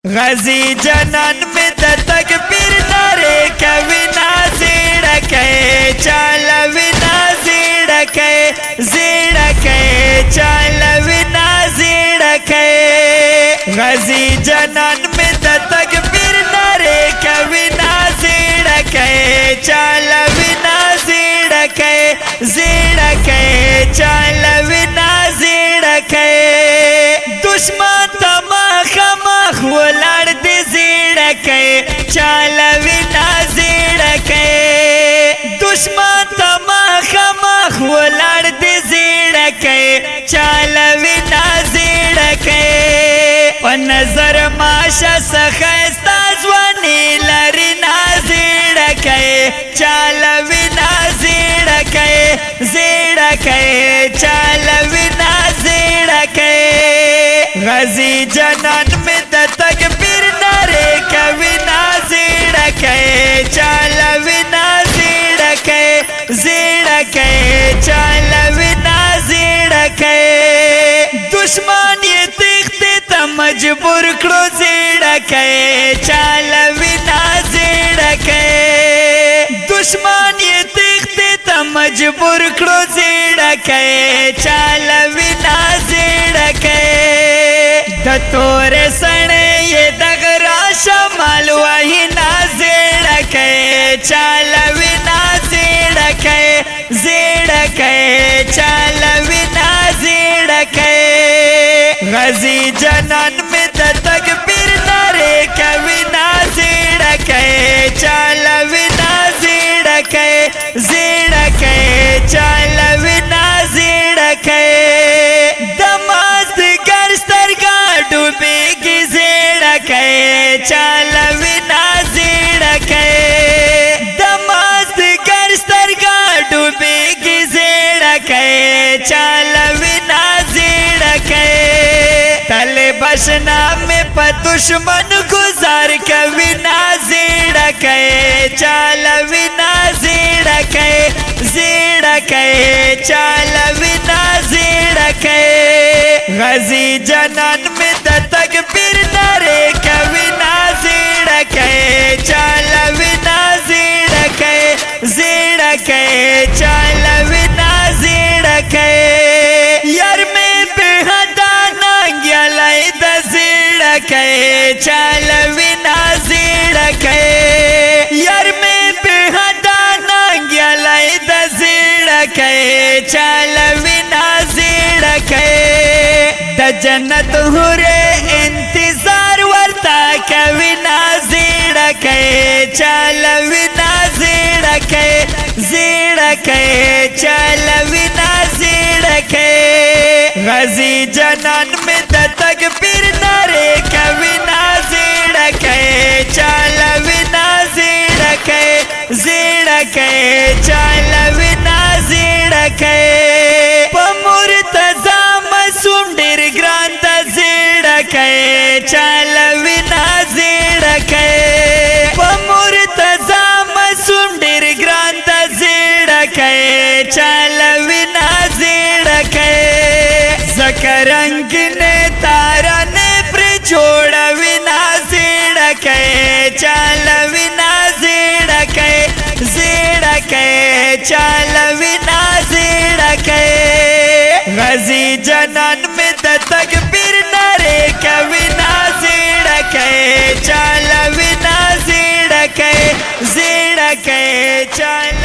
गजी जनन में तकबीर नारे कविना जिड़के चाल विना जिड़के जिड़के चाल विना जिड़के गजी जनन में तकबीर नारे कविना जिड़के चाल विना जिड़के जिड़के चाल विना जिड़के दुश्मन वलाड़ दे जिड़के चाल विना जिड़के दुश्मन तमाख वलाड़ दे जिड़के चाल विना जिड़के व नजर माशा सखस्ता ज्वानी लरिना जिड़के चाल विना जिड़के जिड़के चाल विना जिड़के गजी जनन में तकबीर नारे कविना जिड़के चाल विना जिड़के जिड़के चाल विना जिड़के दुश्मन ये देखते त मजबूर करो जिड़के चाल विना जिड़के दुश्मन ये देखते त मजबूर करो जिड़के चाल विना जिड़के तोरे सने ये दगरा शमाल वही ना जिड़के चाल विना जिड़के जिड़के चाल विना जिड़के गजी जनन में तकबीर नारे कविना जिड़के चाल विना जिड़के जिड़के चाल विना जिड़के डूबेगी जिड़के चाल विना जिड़के दमाद कर सरगा डूबेगी जिड़के चाल विना जिड़के तले बसना में दुश्मन गुजार के विना जिड़के चाल विना जिड़के जिड़के चाल विना जिड़के गजी जनन में तकबीर नारे कविना जिड़के चाल विना जिड़के जिड़के चाल विना जिड़के यार में बेहदा नांग्यालाई द जिड़के चाल विना जिड़के यार में बेहदा नांग्यालाई द जिड़के चाल विना जिड़के द जन्नत हुरे इंतजार वर्ता कविना जिड़के चाल विना जिड़के जिड़के चाल विना जिड़के गजी जनन में तकबीर नारे कविना जिड़के चाल विना जिड़के जिड़के चाल विना जिड़के सुंडीर ग्रांत जिड़के चाल विना जिड़के पमुर्त जाम सुंडीर ग्रांत जिड़के चाल विना जिड़के जकरंग ने तारा ने प्रचोड़ विना जिड़के चाल विना जिड़के जिड़के चाल विना जिड़के गजी जनन में तकबीर नारे कविना जिड़के चाल विना जिड़के जिड़के चाल